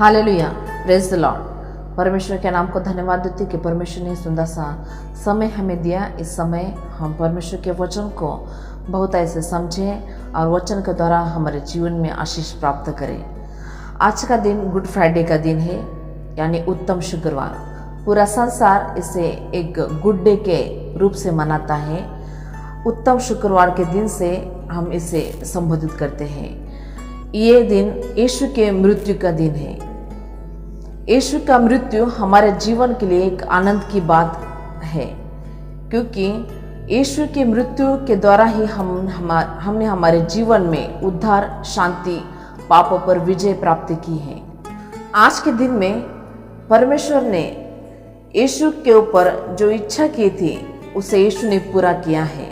Hallelujah, praise the Lord. परमेश्वर के नाम को धन्यवाद देते कि परमेश्वर ने सुंदर सा समय हमें दिया। इस समय हम परमेश्वर के वचन को बहुत ऐसे समझें और वचन के द्वारा हमारे जीवन में आशीष प्राप्त करें। आज का दिन गुड फ्राइडे का दिन है, यानी उत्तम शुक्रवार। पूरा संसार इसे एक गुड डे के रूप से मनाता है। उत्तम शुक्रवार के दिन से हम इसे संबोधित करते हैं। ये दिन यीशु के मृत्यु का दिन है। यीशु का मृत्यु हमारे जीवन के लिए एक आनंद की बात है, क्योंकि यीशु की मृत्यु के द्वारा ही हमने हमारे जीवन में उद्धार, शांति, पापों पर विजय प्राप्त की है। आज के दिन में परमेश्वर ने यीशु के ऊपर जो इच्छा की थी उसे यीशु ने पूरा किया है।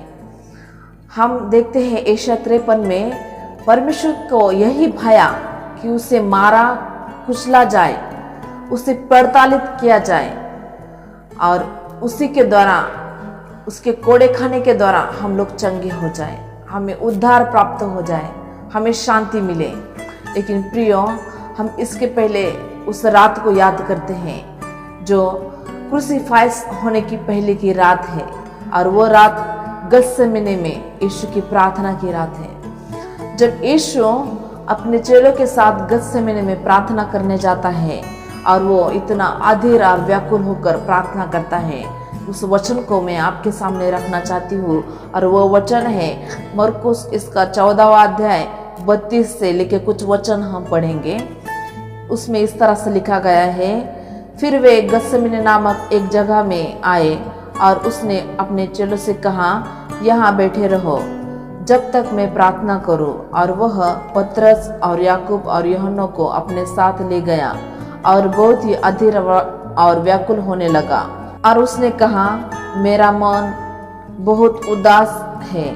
हम देखते हैं एशिया 53 में परमेश्वर को यही भाया कि उसे मारा कुचला जाए, उसे प्रताड़ित किया जाए और उसी के द्वारा, उसके कोड़े खाने के द्वारा हम लोग चंगे हो जाए, हमें उद्धार प्राप्त हो जाए, हमें शांति मिले। लेकिन प्रियो, हम इसके पहले उस रात को याद करते हैं जो क्रूसीफाइस होने की पहले की रात है, और वो रात गत्सेमने में यीशु की प्रार्थना की रात है। जब यीशु अपने चेलों के साथ गत्सेमने में प्रार्थना करने जाता है और वो इतना अधीर और व्याकुल होकर प्रार्थना करता है, उस वचन को मैं आपके सामने रखना चाहती हूँ। और वो वचन है मरकुस इसका 14वां अध्याय 32 से लेके कुछ वचन हम पढ़ेंगे। उसमें इस तरह से लिखा गया है, फिर वे गत्सेमने नामक एक जगह में आए और उसने अपने चेलों से कहा, यहाँ बैठे रहो जब तक मैं प्रार्थना करूं। और वह पतरस और याकूब और यूहन्ना को अपने साथ ले गया और बहुत ही अधीर और व्याकुल होने लगा। और उसने कहा, मेरा मन बहुत उदास है,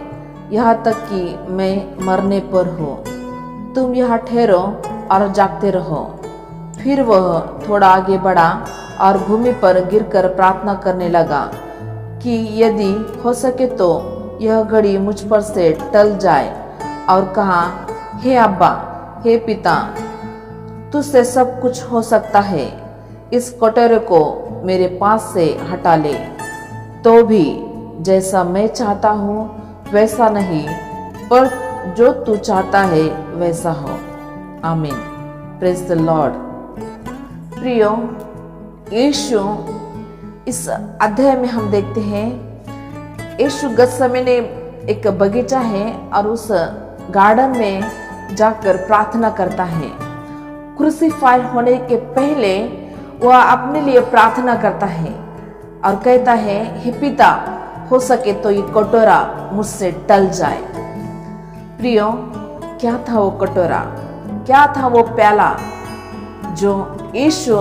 यहाँ तक कि मैं मरने पर हूँ। तुम यहाँ ठहरो और जागते रहो। फिर वह थोड़ा आगे बढ़ा और भूमि पर गिरकर प्रार्थना करने लगा कि यदि हो सके तो यह घड़ी मुझ पर से टल जाए, और कहा, हे अब्बा, हे पिता, तुझसे सब कुछ हो सकता है, इस कटोरे को मेरे पास से हटा ले। तो भी जैसा मैं चाहता हूँ वैसा नहीं, पर जो तू चाहता है वैसा हो। आमीन। Praise the Lord. प्रियो, यीशु इस अध्याय में हम देखते हैं, यीशु गत्सेमने एक बगीचा है और उस गार्डन में जाकर प्रार्थना करता है। क्रूसीफाई होने के पहले वह अपने लिए प्रार्थना करता है और कहता है, हे पिता, हो सके तो ये कटोरा मुझसे टल जाए। प्रियो, क्या था वो कटोरा? क्या था वो प्याला जो यीशु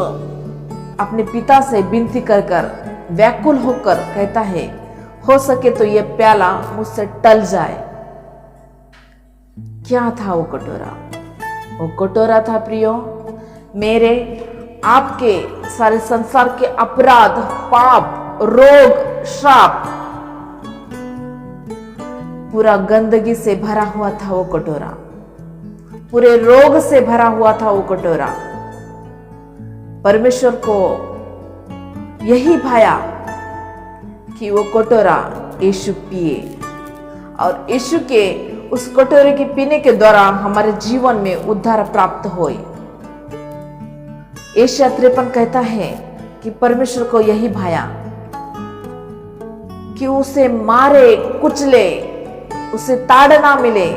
अपने पिता से विनती कर कर व्याकुल होकर कहता है, हो सके तो ये प्याला मुझसे टल जाए? क्या था वो कटोरा? वो कटोरा था प्रियो, मेरे आपके सारे संसार के अपराध, पाप, रोग, श्राप, पूरा गंदगी से भरा हुआ था वो कटोरा, पूरे रोग से भरा हुआ था वो कटोरा। परमेश्वर को यही भाया कि वो कटोरा यीशु पिए, और यीशु के उस कटोरे के पीने के द्वारा हमारे जीवन में उद्धार प्राप्त होए। एशिया 53 कहता है कि परमेश्वर को यही भाया कि उसे मारे कुचले, उसे ताड़ना मिले,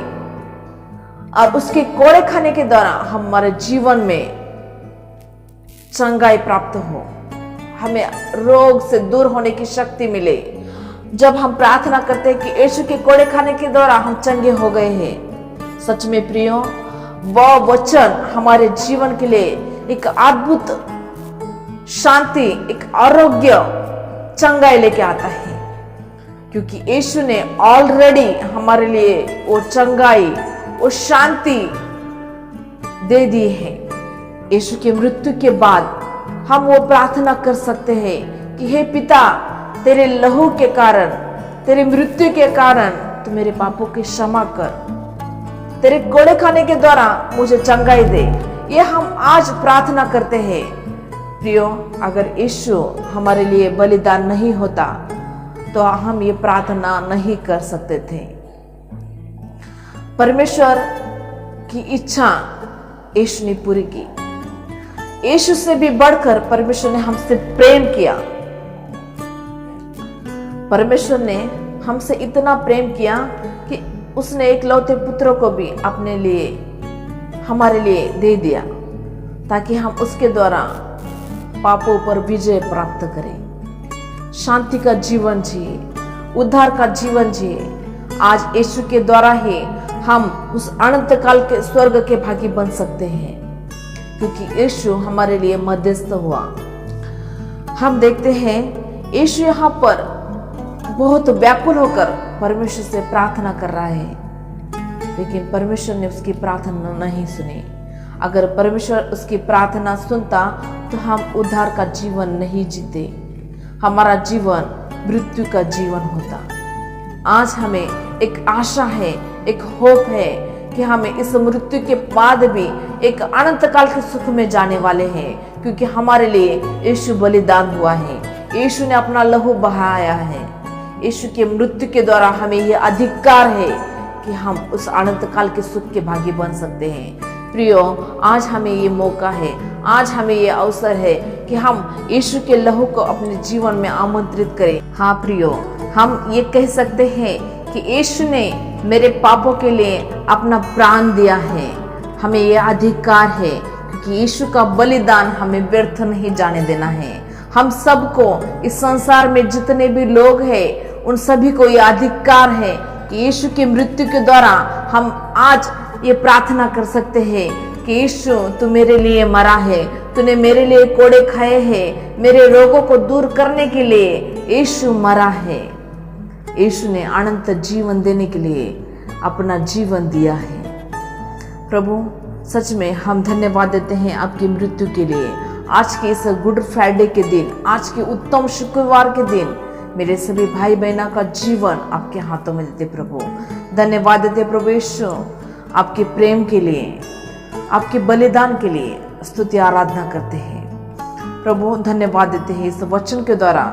और उसके कोड़े खाने के द्वारा हमारे जीवन में चंगाई प्राप्त हो, हमें रोग से दूर होने की शक्ति मिले। जब हम प्रार्थना करते हैं कि यीशु के कोड़े खाने के द्वारा हम चंगे हो गए हैं, सच में प्रियो, वह वचन हमारे जीवन के लिए एक अद्भुत शांति, एक आरोग्य, चंगाई लेके आता है, क्योंकि यीशु ने ऑलरेडी हमारे लिए वो चंगाई, वो शांति दे दी है। यीशु के मृत्यु के बाद हम वो प्रार्थना कर सकते हैं कि हे पिता, तेरे लहू के कारण, तेरे मृत्यु के कारण तू मेरे पापों की क्षमा कर, तेरे कोड़े खाने के द्वारा मुझे चंगाई दे। ये हम आज प्रार्थना करते हैं। प्रियो, अगर यीशु हमारे लिए बलिदान नहीं होता तो हम ये प्रार्थना नहीं कर सकते थे। परमेश्वर की इच्छा यीशु ने पूरी की। यीशु से भी बढ़कर परमेश्वर ने हमसे प्रेम किया। परमेश्वर ने हमसे इतना प्रेम किया कि उसने एकलौते पुत्र को भी अपने लिए, हमारे लिए दे दिया, ताकि हम उसके द्वारा पापों पर विजय प्राप्त करें, शांति का जीवन जिए, उद्धार का जीवन जिए। आज यीशु के द्वारा ही हम उस अनंत काल के स्वर्ग के भागी बन सकते हैं, क्योंकि यीशु हमारे लिए मध्यस्थ हुआ। हम देखते हैं यीशु यहाँ पर बहुत व्याकुल होकर परमेश्वर से प्रार्थना कर रहा है, लेकिन परमेश्वर ने उसकी प्रार्थना नहीं सुनी। अगर परमेश्वर उसकी प्रार्थना सुनता तो हम उद्धार का जीवन नहीं जीते, हमारा जीवन मृत्यु का जीवन होता। आज हमें एक आशा है, एक होप है कि हमें इस मृत्यु के बाद भी एक अनंत काल के सुख में जाने वाले हैं, क्योंकि हमारे लिए यीशु बलिदान हुआ है, यीशु ने अपना लहू बहाया है। यीशु के मृत्यु के द्वारा हमें यह अधिकार है कि हम उस अनंत काल के सुख के भागी बन सकते हैं। प्रियो, आज हमें ये मौका है, आज हमें ये अवसर है कि हम यीशु के लहू को अपने जीवन में आमंत्रित करें। हाँ प्रियो, हम ये कह सकते हैं कि यीशु ने मेरे पापों के लिए अपना प्राण दिया है। हमें यह अधिकार है, क्योंकि यीशु का बलिदान हमें व्यर्थ नहीं जाने देना है। हम सबको, इस संसार में जितने भी लोग हैं, उन सभी को यह अधिकार है कि यीशु की मृत्यु के द्वारा हम आज ये प्रार्थना कर सकते हैं कि यीशु, तू मेरे लिए मरा है, तूने मेरे लिए कोड़े खाए हैं, मेरे रोगों को दूर करने के लिए यीशु मरा है। यीशु ने अनंत जीवन देने के लिए अपना जीवन दिया है। प्रभु, सच में हम धन्यवाद देते हैं आपकी मृत्यु के लिए। आज के इस गुड फ्राइडे के दिन, आज के उत्तम शुक्रवार के दिन मेरे सभी भाई बहनों का जीवन आपके हाथों में देते प्रभु। धन्यवाद देते प्रभु यीशु, आपके प्रेम के लिए, आपके बलिदान के लिए स्तुति आराधना करते हैं प्रभु। धन्यवाद देते हैं इस वचन के द्वारा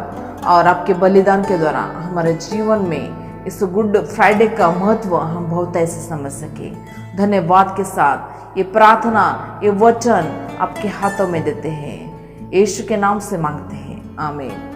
और आपके बलिदान के द्वारा हमारे जीवन में इस गुड फ्राइडे का महत्व हम बहुत ऐसे समझ सके। धन्यवाद के साथ ये प्रार्थना, ये वचन आपके हाथों में देते हैं, यीशु के नाम से मांगते हैं, आमीन।